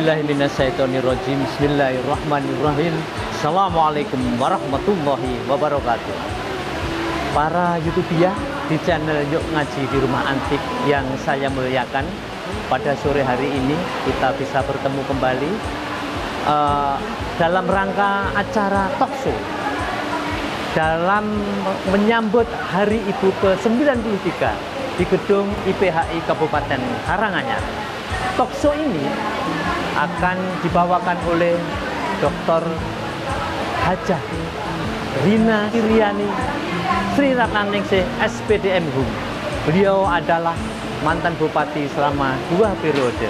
billahi minasyaitonirrajim. Bismillahirrahmanirrahim. Assalamualaikum warahmatullahi wabarakatuh. Para YouTuber di channel Yuk Ngaji di Rumah Antik yang saya muliakan, pada sore hari ini kita bisa bertemu kembali dalam rangka acara talkshow dalam menyambut Hari Ibu ke-93 di gedung IPHI Kabupaten Karanganyar. Talkshow ini akan dibawakan oleh Dr. Hajah Rina Iryani Sri Ratnaningsih SPDM HUM. Beliau adalah mantan bupati selama 2 periode.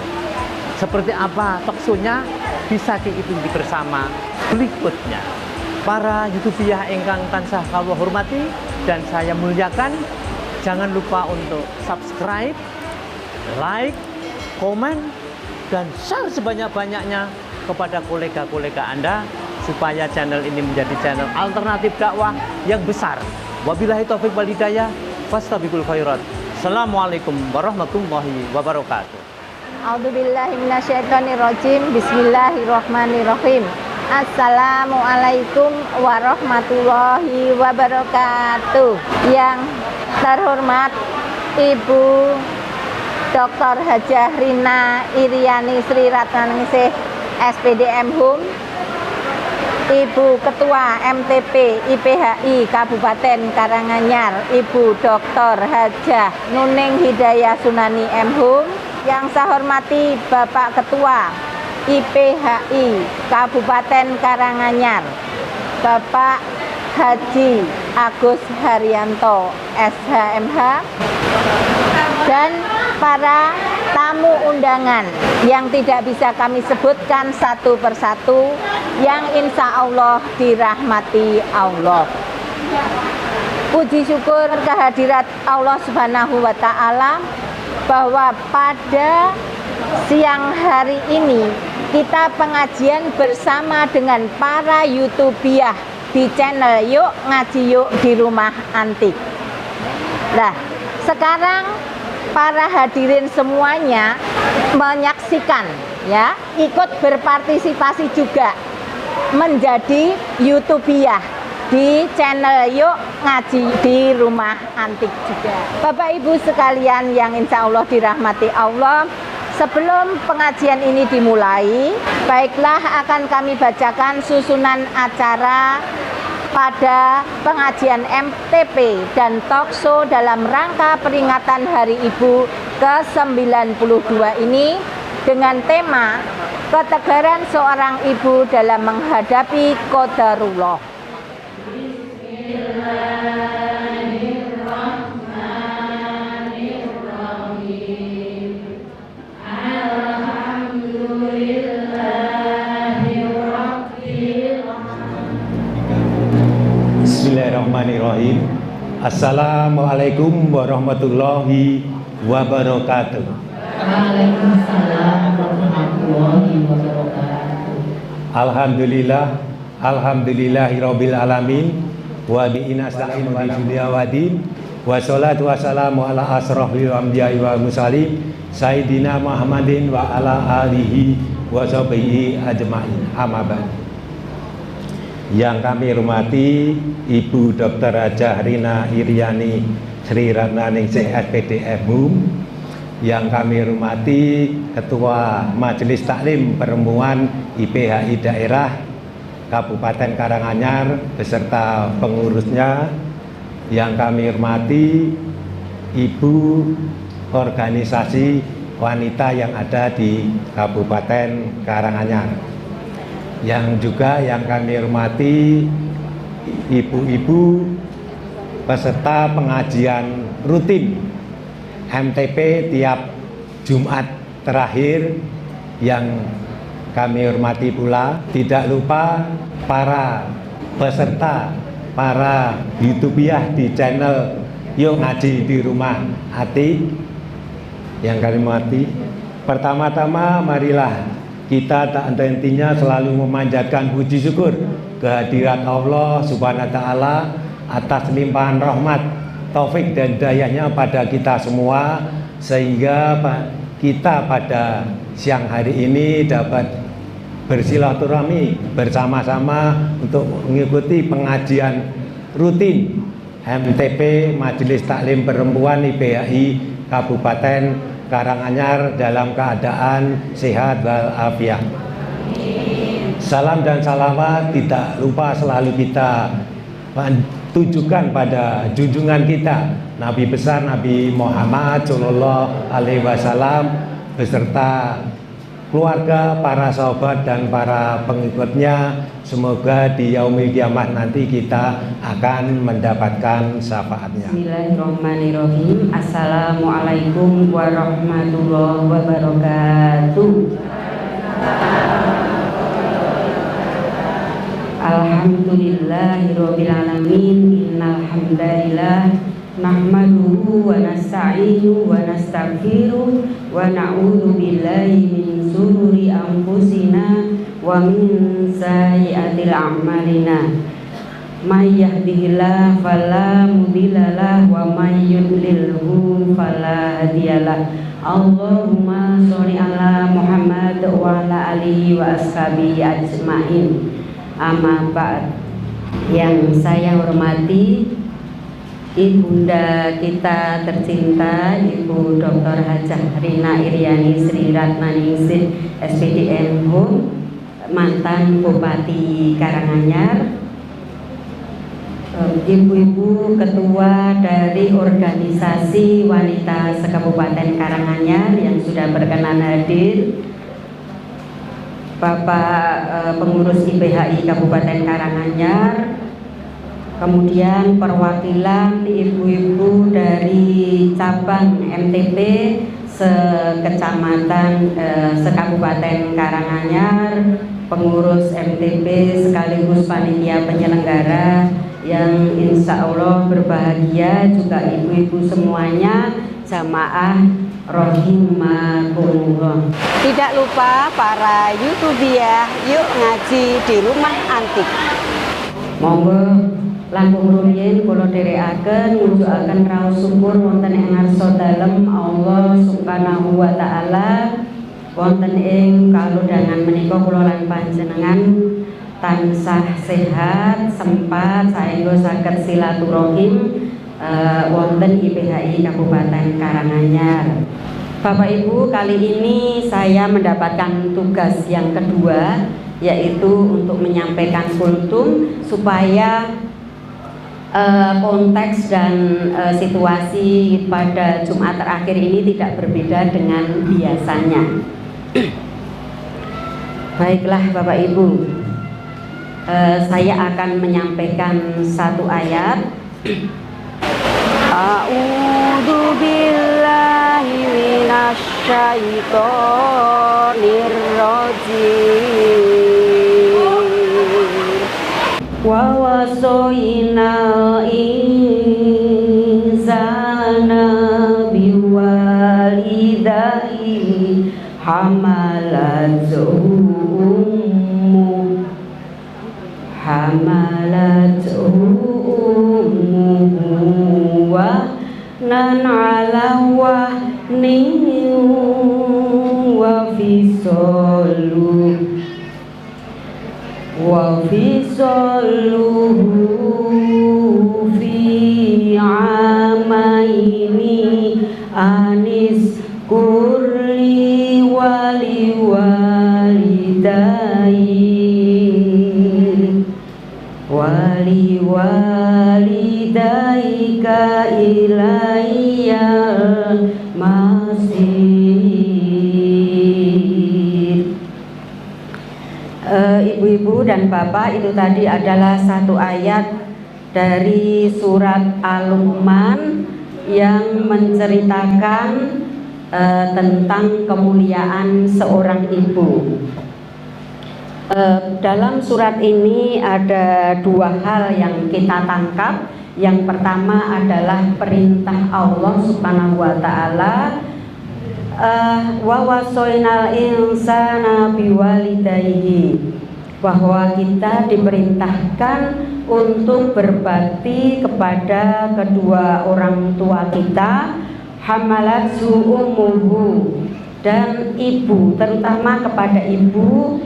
Seperti apa talkshow-nya bisa diikuti bersama berikutnya. Para YouTuber ingkang tansah kawula hormati dan saya muliakan, jangan lupa untuk subscribe, like, komen, dan share sebanyak-banyaknya kepada kolega-kolega Anda supaya channel ini menjadi channel alternatif dakwah yang besar. Wabillahi taufiq wal hidayah, fastabiqul khairat. Assalamualaikum warahmatullahi wabarakatuh. A'udzubillahi minasyaitonirrajim. Bismillahirrahmanirrahim. Assalamualaikum warahmatullahi wabarakatuh. Yang terhormat Ibu Dr. Hajah Rina Iryani Sri Ratnaningsih SPDM HUM, Ibu Ketua MTP IPHI Kabupaten Karanganyar, Ibu Dr. Hajah Nuning Hidayah Sunani MHUM, yang saya hormati Bapak Ketua IPHI Kabupaten Karanganyar, Bapak Haji Agus Haryanto SHMH, dan para tamu undangan yang tidak bisa kami sebutkan satu persatu, yang insya Allah dirahmati Allah. Puji syukur kehadirat Allah Subhanahu wa Ta'ala bahwa pada siang hari ini kita pengajian bersama dengan para YouTuber di channel Yuk Ngaji Yuk di Rumah Antik. Nah, sekarang para hadirin semuanya menyaksikan, ya, ikut berpartisipasi juga menjadi YouTuber di channel Yuk Ngaji di Rumah Antik juga. Bapak Ibu sekalian yang insya Allah dirahmati Allah, sebelum pengajian ini dimulai, baiklah akan kami bacakan susunan acara pada pengajian MTP dan talkshow dalam rangka peringatan Hari Ibu ke-92 ini dengan tema ketegaran seorang ibu dalam menghadapi qadarullah. Bismillahirrahmanirrahim. Assalamualaikum warahmatullahi wabarakatuh. Waalaikumsalam warahmatullahi wabarakatuh. Alhamdulillahirabbil alamin wa bihi nasta'in wa dunya waddin wa sholatu wassalamu ala asrofil anbiya'i wal mursalin sayyidina Muhammadin wa ala alihi wa sahbihi ajmain. Amma ba'd. Yang kami hormati Ibu Dr. Hajah Rina Iryani Sri Ratnaningsih SPDM HUM, yang kami hormati Ketua Majelis Taklim Perempuan IPHI Daerah Kabupaten Karanganyar beserta pengurusnya, yang kami hormati Ibu organisasi wanita yang ada di Kabupaten Karanganyar, yang juga yang kami hormati ibu-ibu peserta pengajian rutin MTP tiap Jumat terakhir, yang kami hormati pula. Tidak lupa para peserta, para YouTuber di channel Yuk Ngaji di Rumah Antik yang kami hormati. Pertama-tama marilah kita tak henti-hentinya selalu memanjatkan puji syukur kehadirat Allah Subhanahu wa Ta'ala atas limpahan rahmat, taufik dan hidayahnya pada kita semua, sehingga kita pada siang hari ini dapat bersilaturahmi bersama-sama untuk mengikuti pengajian rutin MTP Majelis Taklim Perempuan IPHI Kabupaten Karanganyar dalam keadaan sehat walafiat. Salam dan salawat tidak lupa selalu kita tujukan pada junjungan kita Nabi besar Nabi Muhammad Shallallahu Alaihi Wasallam beserta keluarga, para sahabat dan para pengikutnya. Semoga di yaumil kiamah nanti kita akan mendapatkan syafaatnya. Bismillahirrahmanirrahim. Assalamualaikum warahmatullahi wabarakatuh. Alhamdulillahirabbil alamin. Innal hamdalillah nahmaduhu wa nasta'inuhu wa nastaghfiruh wa na'udzu billahi min shururi anfusina wa min sayyiatil a'malina. May yahdihillahu fala mudhillalah wa may yudlilhu fala hadiyalah. Allahumma sholli ala Muhammad wa ala alihi wa ashabihi ajmain. Amma ba'd. Yang saya hormati Ibunda kita tercinta Ibu Dr. Hajah Rina Iryani Sri Ratnaningsih SPDN Home, mantan Bupati Karanganyar, ibu-ibu ketua dari organisasi wanita se-Kabupaten Karanganyar yang sudah berkenan hadir, Bapak pengurus IPHI Kabupaten Karanganyar, kemudian perwakilan ibu-ibu dari cabang MTP se-Kecamatan se-Kabupaten Karanganyar, pengurus MTP sekaligus panitia penyelenggara yang insya Allah berbahagia, juga ibu-ibu semuanya, jamaah rahimakumullah. Tidak lupa para YouTubiah, yuk ngaji di rumah antik. Monggo langkung rumiyin kula dherekaken ngujukaken raos syukur wonten ing ngarsa dalem Allah Subhanahu wa taala. Wonten ing kalodhangan menika kula lan panjenengan tansah sehat, sempat saengga saged silaturahim wonten IPHI Kabupaten Karanganyar. Bapak Ibu, kali ini saya mendapatkan tugas yang kedua, yaitu untuk menyampaikan kultum supaya konteks dan situasi pada Jumat terakhir ini tidak berbeda dengan biasanya. Baiklah Bapak Ibu, saya akan menyampaikan satu ayat. A'udzu billahi minasy syaithanir rajim. Wa wasainal insana biwalidayhi hamalathu ummuhu wahnan ala wahnin wa fisaluhu fi amaini anis kurli wali walidaika ilayyal masir. Ibu-ibu dan bapak, itu tadi adalah satu ayat dari surat Al-Luqman yang menceritakan tentang kemuliaan seorang ibu. Dalam surat ini ada dua hal yang kita tangkap. Yang pertama adalah perintah Allah Subhanahu wa taala, wa wasoinal insana biwalidayhi, bahwa kita diperintahkan untuk berbakti kepada kedua orang tua kita. Hamalathu ummuhu, dan ibu, terutama kepada ibu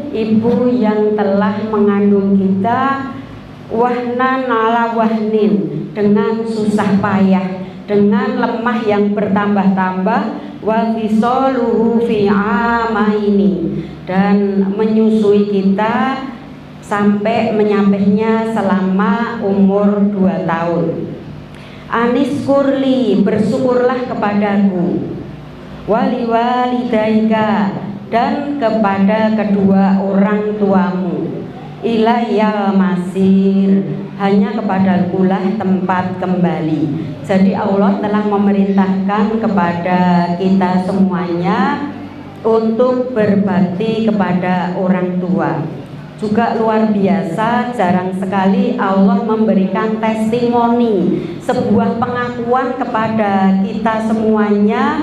yang telah mengandung kita wahnan ala wahnin, dengan susah payah, dengan lemah yang bertambah-tambah, wa fisaluhu fi amaini, dan menyusui kita sampai menyapihnya selama umur 2 tahun. Anis kurli, bersyukurlah kepadaku, wali walidaika, dan kepada kedua orang tuamu, ilayal masir, hanya kepadakulah tempat kembali. Jadi Allah telah memerintahkan kepada kita semuanya untuk berbakti kepada orang tua. Juga luar biasa, jarang sekali Allah memberikan testimoni, sebuah pengakuan kepada kita semuanya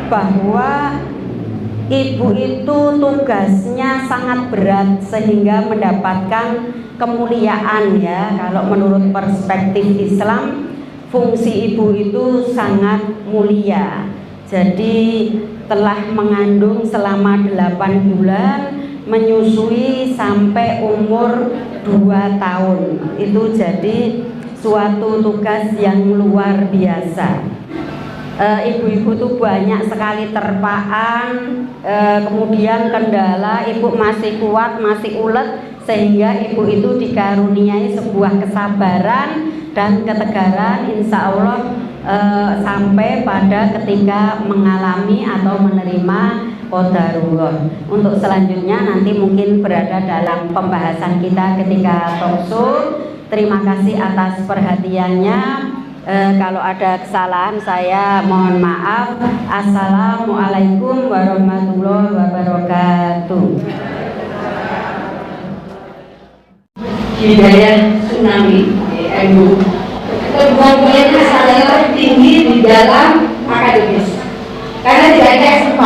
bahwa ibu itu tugasnya sangat berat sehingga mendapatkan kemuliaan ya. Kalau menurut perspektif Islam, fungsi ibu itu sangat mulia. Jadi telah mengandung selama 8 bulan, menyusui sampai umur 2 tahun. Itu jadi suatu tugas yang luar biasa. Ibu-ibu tuh banyak sekali terpaan, kemudian kendala, ibu masih kuat, masih ulet, sehingga ibu itu dikaruniai sebuah kesabaran dan ketegaran, insya Allah sampai pada ketika mengalami atau menerima qadarullah. Untuk selanjutnya nanti mungkin berada dalam pembahasan kita ketika talkshow. Terima kasih atas perhatiannya. Kalau ada kesalahan saya mohon maaf. Assalamualaikum warahmatullahi wabarakatuh. Hidayah tsunami, Ibu. Keduanya sangat tinggi di dalam akademis, karena tidak ada S4,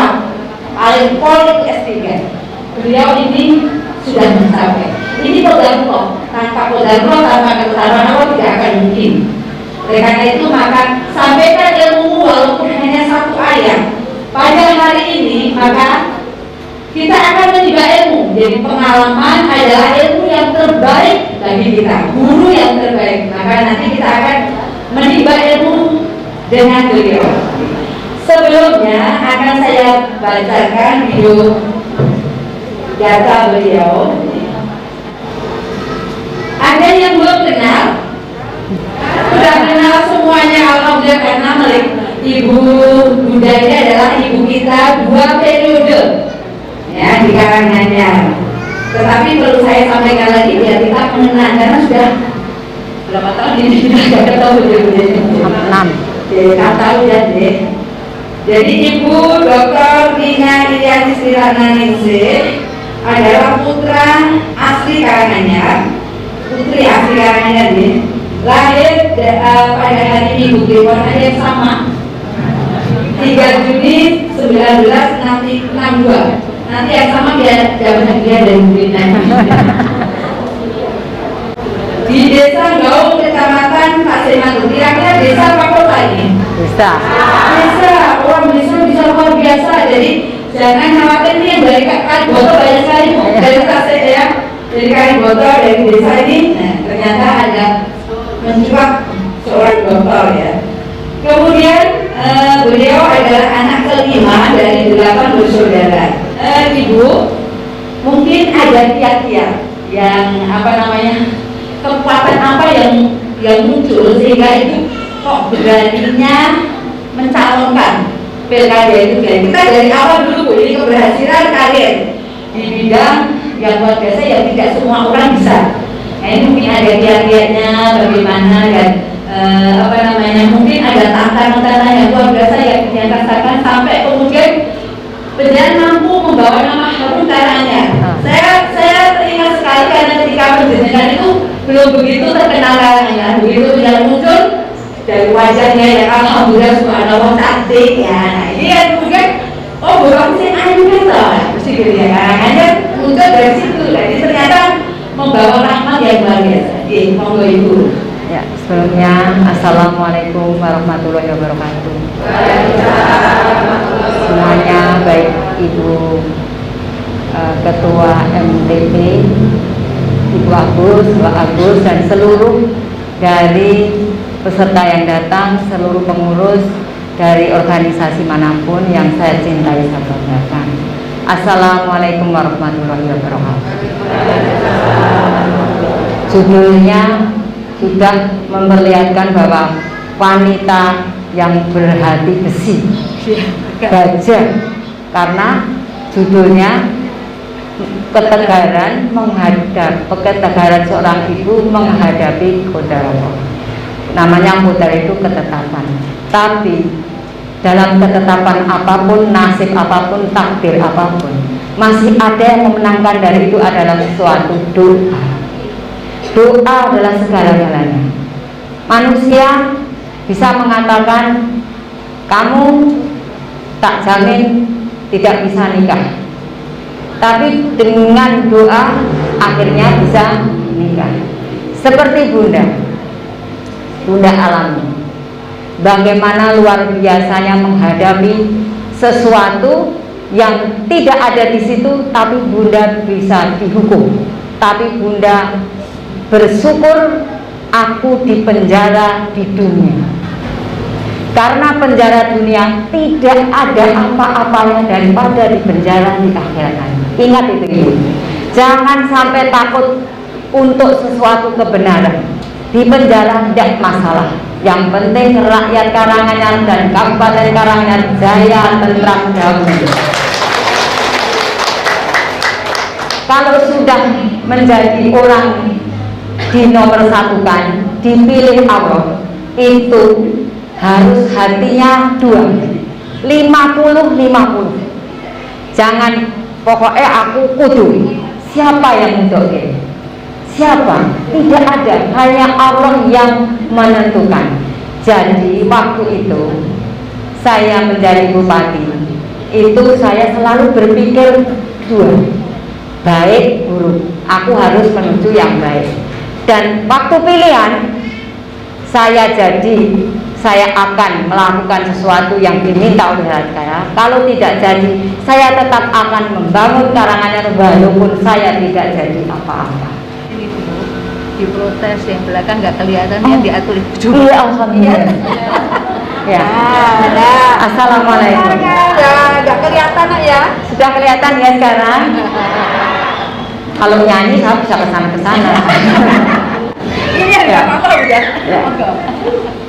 paling pol S3. Beliau ini sudah mencapai. Ini qadarullah, tanpa qadarullah, tanpa ketetapan Allah tidak akan mungkin. Oleh karena itu maka sampaikan ilmu walaupun hanya 1 ayat pada hari ini, maka kita akan menimba ilmu. Jadi pengalaman adalah ilmu yang terbaik bagi kita, guru yang terbaik. Maka nanti kita akan menimba ilmu dengan beliau. Sebelumnya akan saya bacakan video data beliau. Ada yang belum kenal? Sudah kenal semuanya, alhamdulillah, karena Ibu Bunda ini adalah ibu kita 2 periode ya di Karanganyar. Tetapi perlu saya sampaikan lagi biar kita mengenal, karena sudah berapa tahun ini sudah ketemu dia 6 tahun ya deh. Jadi Ibu Dr. Tina Iriani Srirananingsih adalah putra asli Karanganyar, putri asli Karanganyar nih. Lahir pada hari Minggu Kliwon yang sama 3 Juni 1962. Nanti yang sama dia jawabnya dia dari Bunda. Di Desa Gaung, Kecamatan Pasemandu. Kira-kira desa apa kota ini? Bisa. Desa. Orang desa bisa luar biasa. Jadi jangan khawatir, ini yang dari Kaliboto banyak sekali dari Tasik ya. Dari Kaliboto, dari desa ini. Nah, ternyata ada mencuat seorang dokter ya. Kemudian beliau adalah anak kelima dari 8 bersaudara. Ibu, mungkin ada kiat-kiat yang kekuatan apa yang muncul sehingga itu kok beraninya mencalonkan pilkada itu. Kita dari awal dulu Bu, ini keberhasilan karir di bidang yang luar biasa yang tidak semua orang bisa. Nah, ini mungkin ada kiat-kiatnya bagaimana dan mungkin ada tantangan-tantangan yang luar biasa yang dirasakan sampai kemudian benar mampu membawa nama harum Karanganyar. Saya teringat sekali karena ketika menjenengan itu belum begitu terkenal Karanganyar, begitu yang muncul dari wajahnya yang alhamdulillah subhanallah cantik ya. Nah, ini kan kemudian bukan sih ayu gitu, mesti gitu ya. Karanganyar muncul dari situ. Jadi ternyata membawa rahmat yang luar biasa. Monggo Ibu. Ya, sebelumnya Assalamualaikum warahmatullahi wabarakatuh. semuanya, baik Ibu Ketua MTP, Ibu Agus, Pak Agus, dan seluruh dari peserta yang datang, seluruh pengurus dari organisasi manapun yang saya cintai dan banggakan. Assalamualaikum warahmatullahi wabarakatuh. Judulnya sudah memperlihatkan bahwa wanita yang berhati besi, baja, karena judulnya ketegaran seorang ibu menghadapi qadar Allah. Namanya qadar itu ketetapan. Tapi dalam ketetapan apapun, nasib apapun, takdir apapun, masih ada yang memenangkan dari itu adalah suatu doa. Doa adalah segala-galanya. Manusia bisa mengatakan, kamu tak jamin tidak bisa nikah, tapi dengan doa akhirnya bisa nikah. Seperti Bunda alami bagaimana luar biasanya menghadapi sesuatu yang tidak ada di situ, tapi Bunda bisa dihukum. Tapi Bunda bersyukur aku dipenjara di dunia, karena penjara dunia tidak ada apa-apanya daripada dipenjara di akhirat. Ingat itu Ibu, jangan sampai takut untuk sesuatu kebenaran. Di penjara tidak masalah, yang penting rakyat Karanganyar dan Kabupaten Karanganyar jaya, tentram, damai. Kalau sudah menjadi orang dinomorsatukan, dipilih Allah, itu harus hatinya 50-50. Jangan pokoknya aku kudu. Siapa yang mendoakan? Siapa? Tidak ada, hanya Allah yang menentukan. Jadi waktu itu saya menjadi bupati, itu saya selalu berpikir dua, baik buruk. Aku harus menuju yang baik. Dan waktu pilihan saya akan melakukan sesuatu yang diminta oleh saya. Kalau tidak jadi, saya tetap akan membangun Karanganyar walaupun saya tidak jadi apa-apa. Ini dulu diprotes yang belakang nggak kelihatan, yang diatur itu. Iya, alhamdulillah. Ya. Assalamualaikum. Nggak kelihatan ya? Sudah kelihatan ya sekarang? Kalau nyanyi saya bisa kesana-kesana. Iya, nggak apa-apa udah. Ya.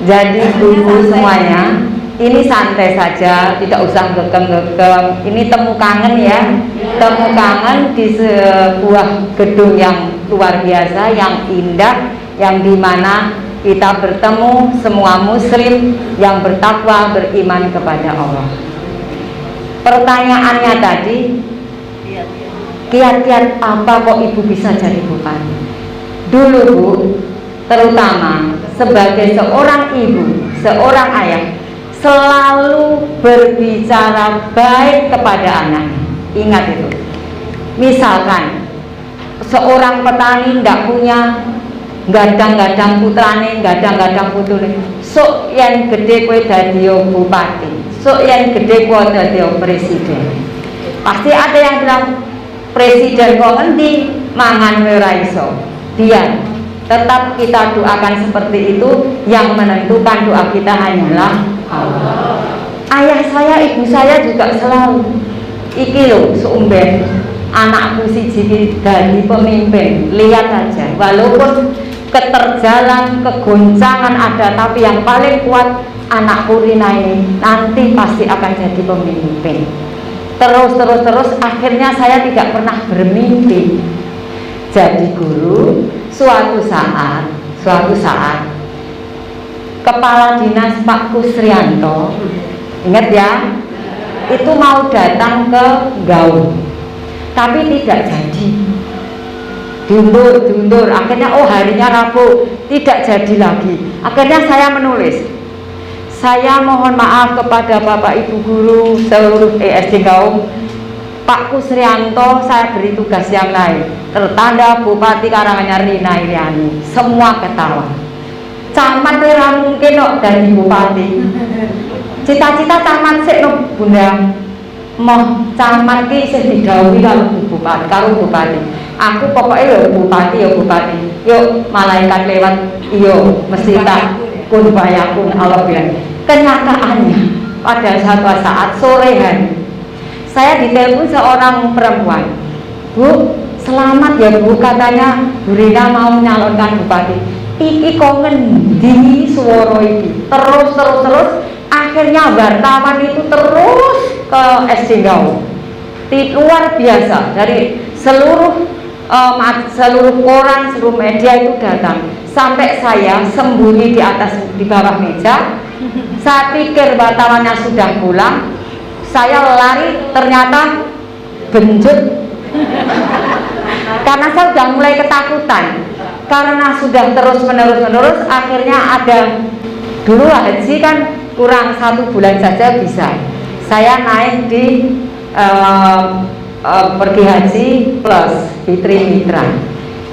Jadi ibu semuanya, ini santai saja, tidak usah gegem-gegem. Ini temu kangen ya, temu kangen di sebuah gedung yang luar biasa, yang indah, yang dimana kita bertemu semua muslim yang bertakwa, beriman kepada Allah. Pertanyaannya tadi, kiat-kiat apa kok ibu bisa jadi bupati? Dulu Bu, terutama sebagai seorang ibu, seorang ayah, selalu berbicara baik kepada anaknya. Ingat itu. Misalkan seorang petani tidak punya gadang-gadang putrane, gadang-gadang putune, sok yang gede kowe dadi bupati, sok yang gede kowe dadi presiden. Pasti ada yang bilang, presiden kok ngendi mangan ora iso. Biar tetap kita doakan seperti itu, yang menentukan doa kita hanyalah Allah. Ayah saya, ibu saya juga selalu iki lho seumben anakku siji dari pemimpin, lihat aja walaupun keterjalan, kegoncangan ada, tapi yang paling kuat anakku Rina ini nanti pasti akan jadi pemimpin. Terus akhirnya saya tidak pernah bermimpi jadi guru. Suatu saat Kepala Dinas Pak Kusrianto, ingat ya, itu mau datang ke Gaul, tapi tidak jadi, diundur. Akhirnya harinya Rabu, tidak jadi lagi. Akhirnya saya menulis, saya mohon maaf kepada Bapak Ibu guru seluruh ESD Gaul, Pak Kusrianto saya beri tugas yang lain. Tertanda Bupati Karanganyar Rina Iriani. Semua ketawa. Camat ora mungkin kok dari bupati. cita-cita camat sik no Bunda. Moh camat ki isih didhawuhi karo bupati. Aku pokoknya ya bupati. Yuk malaikat lewat, iyo mesti tak kun fayakun Allah bilang. Kenyataannya pada satu saat sore hari saya ditelepon seorang perempuan. Bu, selamat ya Bu, katanya Bu Rina mau menyalonkan bupati. Iki kok ngendi swara iki. Terus akhirnya wartawan itu terus ke SD Gau. Luar biasa, dari seluruh koran, seluruh media itu datang. Sampai saya sembunyi di bawah meja. Saya pikir wartawannya sudah pulang. Saya lari, ternyata benjut. Karena saya sudah mulai ketakutan. Karena sudah terus menerus, akhirnya ada dulu haji kan kurang 1 bulan saja bisa. Saya naik di pergi haji plus Fitri Mitra.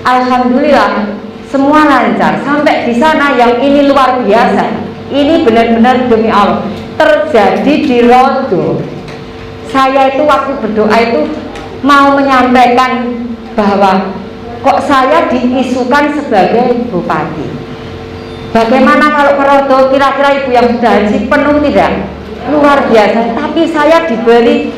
Alhamdulillah semua lancar. Sampai di sana yang ini luar biasa. Ini benar-benar demi Allah terjadi di Rodo. Saya itu waktu berdoa itu mau menyampaikan bahwa kok saya diisukan sebagai bupati. Bagaimana kalau ke Rodo, kira-kira ibu yang sudah haji penuh tidak? Luar biasa. Tapi saya diberi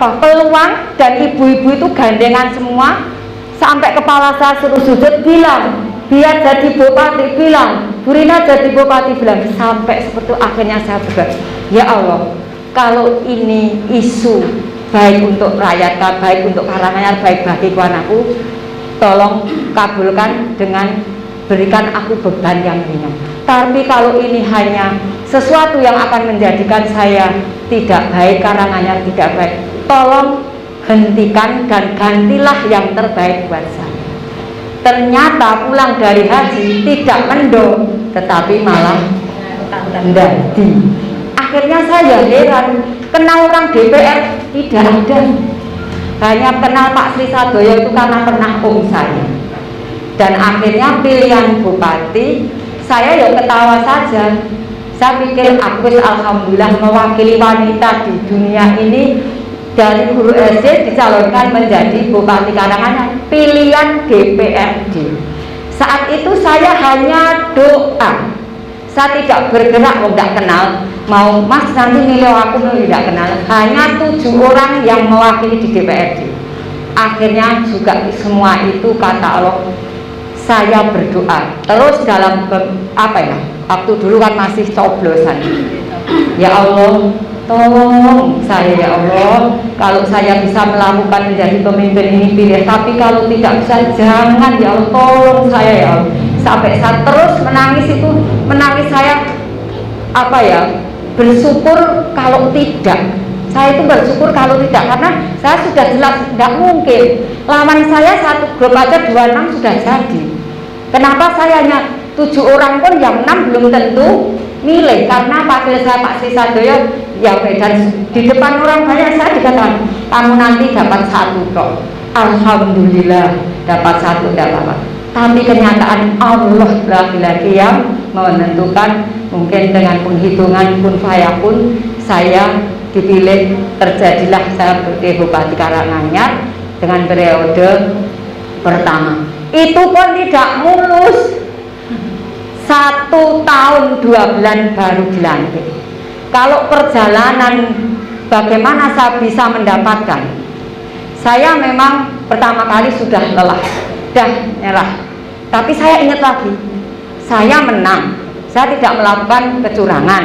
peluang, dan ibu-ibu itu gandengan semua. Sampai kepala saya suruh sujud bilang, biar jadi bupati, bilang Bu Rina jadi bupati, bilang. Sampai seperti akhirnya saya berdoa, ya Allah, kalau ini isu baik untuk rakyat, baik untuk Karanganyar, baik bagi anakku, tolong kabulkan dengan berikan aku beban yang ringan. Tapi kalau ini hanya sesuatu yang akan menjadikan saya tidak baik, Karanganyar tidak baik, tolong hentikan dan gantilah yang terbaik buat saya. Ternyata pulang dari haji tidak mendung, tetapi malah mendadi. Akhirnya saya heran, kenal orang DPR tidak ada. Hanya kenal Pak Sri Sadoyo itu karena pernah saya. Dan akhirnya pilihan bupati, saya ya ketawa saja. Saya pikir aku alhamdulillah mewakili wanita di dunia ini. Dari guru SD dicalonkan menjadi bupati Karanganyar, pilihan DPRD. Saat itu saya hanya doa. Saya tidak bergerak, tidak kenal. Mau Mas nanti milih aku, tidak kenal. Hanya 7 orang yang mewakili di DPRD. Akhirnya juga semua itu kata Allah, saya berdoa. Terus dalam waktu dulu kan masih coblosan. Ya Allah, tolong saya ya Allah, kalau saya bisa melakukan menjadi pemimpin ini pilih, tapi kalau tidak bisa jangan ya Allah, tolong saya ya Allah. Sampai saya terus menangis itu, menangis saya bersyukur kalau tidak. Saya itu bersyukur kalau tidak, karena saya sudah jelas tidak mungkin. Lawan saya satu grup aja 26 sudah jadi. Kenapa saya hanya 7 orang pun yang 6 belum tentu milih, karena wakil saya Pak Sri Sadoyo ya dan di depan orang banyak saya dikatakan kamu nanti dapat 1 kok. Alhamdulillah dapat 1 tidak apa-apa. Tapi kenyataan Allah lagi-lagi yang menentukan. Mungkin dengan penghitungan kun fayakun saya dipilih, terjadilah saya sebagai Bupati Karanganyar dengan periode pertama. Itu pun tidak mulus. 1 tahun 2 bulan baru dilantik. Kalau perjalanan bagaimana saya bisa mendapatkan, saya memang pertama kali sudah lelah, sudah nyerah. Tapi saya ingat lagi, saya menang, saya tidak melakukan kecurangan.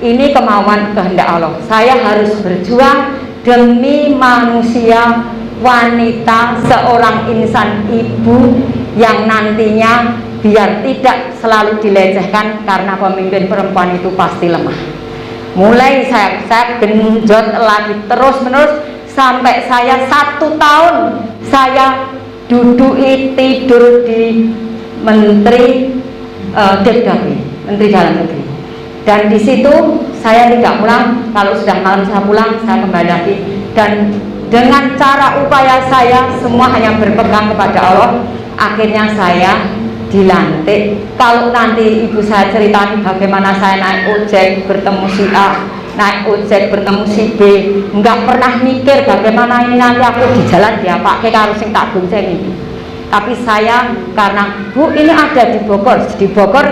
Ini kemauan kehendak Allah. Saya harus berjuang demi manusia, wanita, seorang insan ibu yang nantinya biar tidak selalu dilecehkan, karena pemimpin perempuan itu pasti lemah. Mulai saya genjot lagi terus menerus sampai saya 1 tahun saya duduk tidur di Menteri Depdagri, Menteri Dalam Negeri. Dan di situ saya tidak pulang, kalau sudah malam saya pulang, saya kembali lagi. Dan dengan cara upaya saya semua hanya berpegang kepada Allah. Akhirnya saya dilantik. Kalau nanti ibu saya ceritani bagaimana saya naik ojek bertemu si A, naik ojek bertemu si B, nggak pernah mikir bagaimana ini nanti aku di jalan dia pakai karo sing tak gonceng ini. Tapi saya karena Bu ini ada di Bogor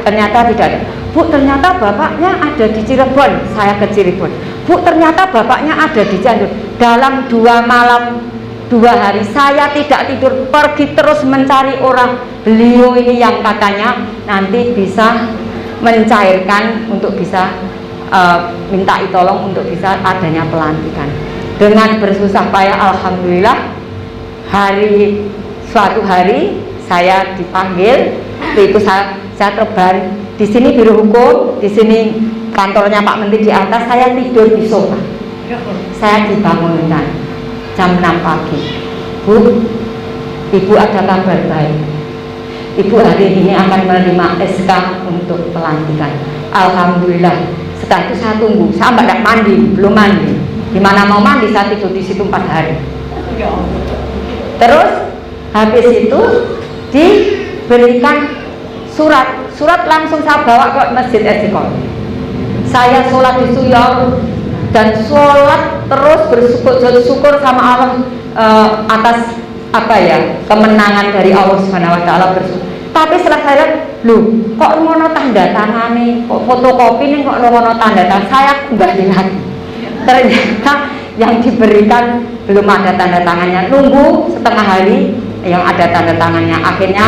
ternyata tidak ada. Bu ternyata bapaknya ada di Cirebon, saya ke Cirebon. Bu ternyata bapaknya ada di Cianjur. Dalam 2 malam 2 hari saya tidak tidur, pergi terus mencari orang. Beliau ini yang katanya nanti bisa mencairkan untuk bisa minta tolong untuk bisa adanya pelantikan. Dengan bersusah payah alhamdulillah suatu hari saya dipanggil. Itu saya terbaring di sini biro hukum, di sini kantornya Pak Menteri di atas, saya tidur di sofa. Saya dibangunkan jam 6 pagi. Bu, ibu ada kabar baik. Ibu hari ini akan menerima SK untuk pelantikan. Alhamdulillah. Setelah itu saya tunggu, saya nggak mandi, belum mandi. Dimana mau mandi saya tidur di situ 4 hari. Terus habis itu diberikan surat langsung saya bawa ke Masjid Istiqomah. Saya sholat di Suyar dan sholat terus bersyukur sama Allah atas kemenangan dari Allah Subhanahu Wa Taala. Tapi setelah saya lihat, kok ngono tanda tangan nih, kok fotokopi nih, kok ngono tanda tangan, saya kembali lagi. Ternyata yang diberikan belum ada tanda tangannya. Nunggu setengah hari yang ada tanda tangannya. Akhirnya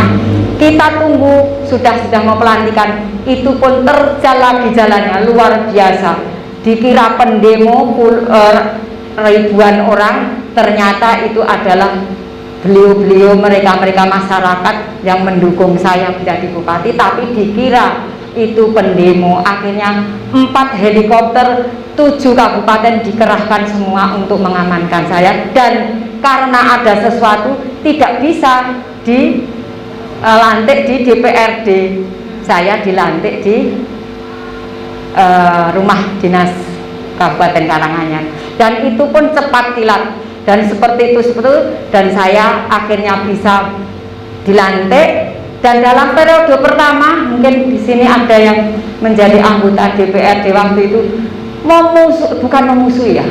kita tunggu, sudah mau pelantikan, itu pun terjal lagi jalannya luar biasa. Dikira pendemo ribuan orang, ternyata itu adalah beliau mereka masyarakat yang mendukung saya menjadi bupati, tapi dikira itu pendemo. Akhirnya 4 helikopter 7 kabupaten dikerahkan semua untuk mengamankan saya, dan karena ada sesuatu tidak bisa dilantik di DPRD, saya dilantik di rumah dinas Kabupaten Karanganyar, dan itu pun cepat kilat. Dan seperti itu, dan saya akhirnya bisa dilantik. Dan dalam periode pertama, mungkin di sini ada yang menjadi anggota DPRD waktu itu bukan memusuhi ya.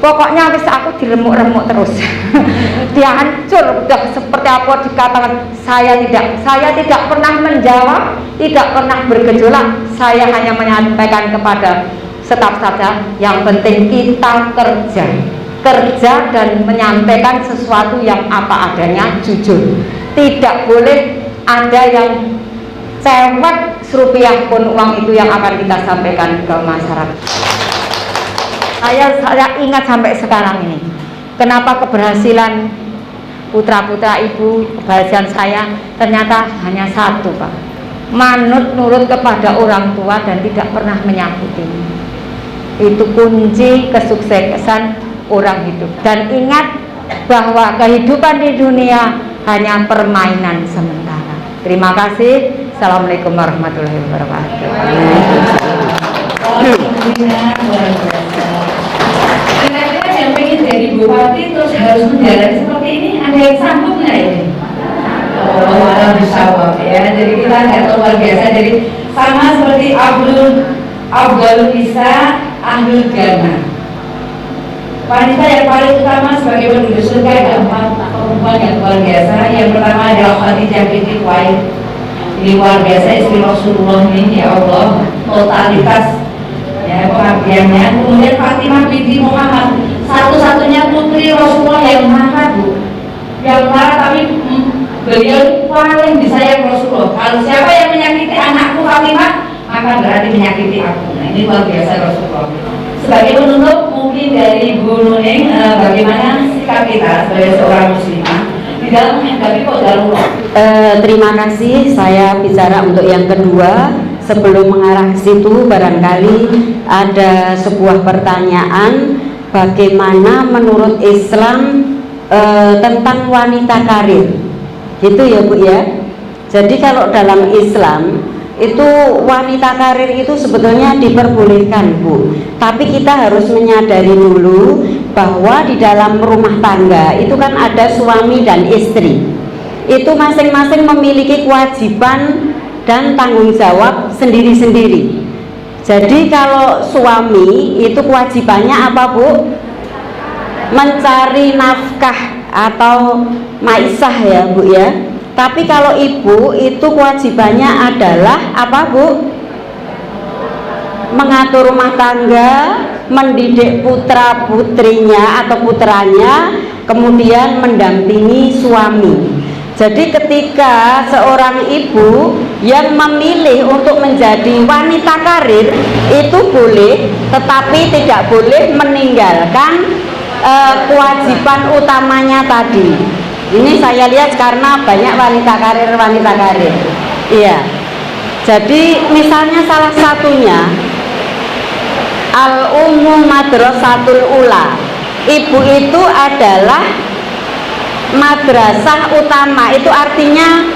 Pokoknya habis aku diremuk-remuk terus. Dia hancur, udah seperti apa dikatakan. Saya tidak pernah menjawab, tidak pernah bergejolak. Saya hanya menyampaikan kepada staf saja, yang penting kita kerja dan menyampaikan sesuatu yang apa adanya, jujur. Tidak boleh ada yang cewek serupiah pun uang itu yang akan kita sampaikan ke masyarakat. Saya ingat sampai sekarang ini, kenapa keberhasilan putra-putra ibu, keberhasilan saya ternyata hanya satu, Pak. Nurut kepada orang tua dan tidak pernah menyakiti. Itu kunci kesuksesan orang hidup. Dan ingat bahwa kehidupan di dunia hanya permainan sementara. Terima kasih. Assalamualaikum warahmatullahi wabarakatuh. Kira-kira yang pengen jadi bupati terus harus menjalani seperti ini, ada yang sanggup nggak ini? Oh, bisa ya. Jadi kita nggak luar biasa. Jadi sama seperti Abdul Isa Ahlul Jannah. Wanita yang paling utama sebagai penduduk surga ada 4 perempuan yang luar biasa. Yang pertama adalah Khadijah binti Khuwailid. Ini luar biasa istri Rasulullah ini, ya Allah, totalitas ya pengabdiannya. Kemudian Fatimah binti Muhammad, satu-satunya putri Rasulullah yang marah, Bu, yang marah, tapi beliau paling disayang Rasulullah. Kalau siapa yang menyakiti anakku Fatimah, maka berarti menyakiti aku. Nah, ini luar biasa Rasulullah. Sebagai penutup mungkin dari Bu Nuning, bagaimana sikap kita sebagai seorang muslimah di dalam menghadapi qadarullah? Terima kasih. Saya bicara untuk yang kedua. Sebelum mengarah ke situ, barangkali ada sebuah pertanyaan, bagaimana menurut Islam tentang wanita karir, gitu ya Bu ya. Jadi kalau dalam Islam itu wanita karir itu sebetulnya diperbolehkan, Bu. Tapi kita harus menyadari dulu bahwa di dalam rumah tangga itu kan ada suami dan istri. itu masing-masing memiliki kewajiban dan tanggung jawab sendiri-sendiri. Jadi kalau suami itu kewajibannya apa, Bu? Mencari nafkah atau maisah ya, Bu ya. Tapi kalau ibu itu kewajibannya adalah apa, Bu? Mengatur rumah tangga, mendidik putra putrinya atau putranya, kemudian mendampingi suami. Jadi ketika seorang ibu yang memilih untuk menjadi wanita karir itu boleh, tetapi tidak boleh meninggalkan kewajiban utamanya tadi. Ini saya lihat karena banyak wanita karir. Iya. Jadi misalnya salah satunya Al-Ummu Madrasatul Ula. Ibu itu adalah madrasah utama, itu artinya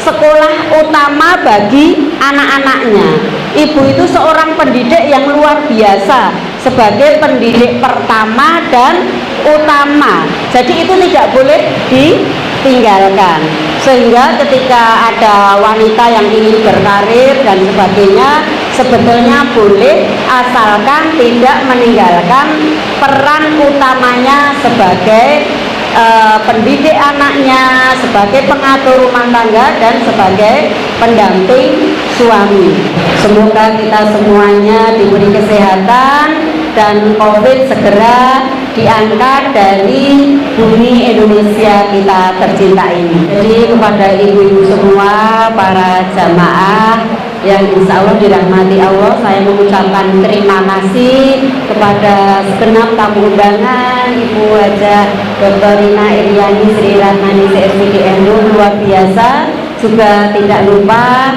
sekolah utama bagi anak-anaknya. Ibu itu seorang pendidik yang luar biasa, sebagai pendidik pertama dan utama. Jadi itu tidak boleh ditinggalkan. Sehingga ketika ada wanita yang ingin berkarir dan sebagainya, sebetulnya boleh, asalkan tidak meninggalkan peran utamanya sebagai pendidik anaknya, sebagai pengatur rumah tangga, dan sebagai pendamping suami. Semoga kita semuanya diberi kesehatan dan COVID segera diangkat dari bumi Indonesia kita tercinta ini. Jadi kepada ibu-ibu semua, para jamaah yang insya Allah dirahmati Allah, saya mengucapkan terima kasih kepada segenap tamu undangan, Ibu Hajah Dr. Rina Iriani Sri Ratnani CSPD NU, luar biasa. Juga tidak lupa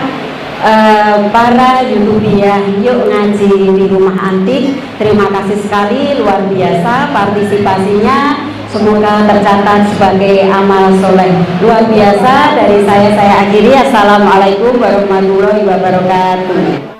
para YouTubiah Yuk Ngaji di Rumah Antik, terima kasih sekali, luar biasa partisipasinya. Semoga tercatat sebagai amal soleh luar biasa. Dari saya akhiri. Assalamualaikum warahmatullahi wabarakatuh.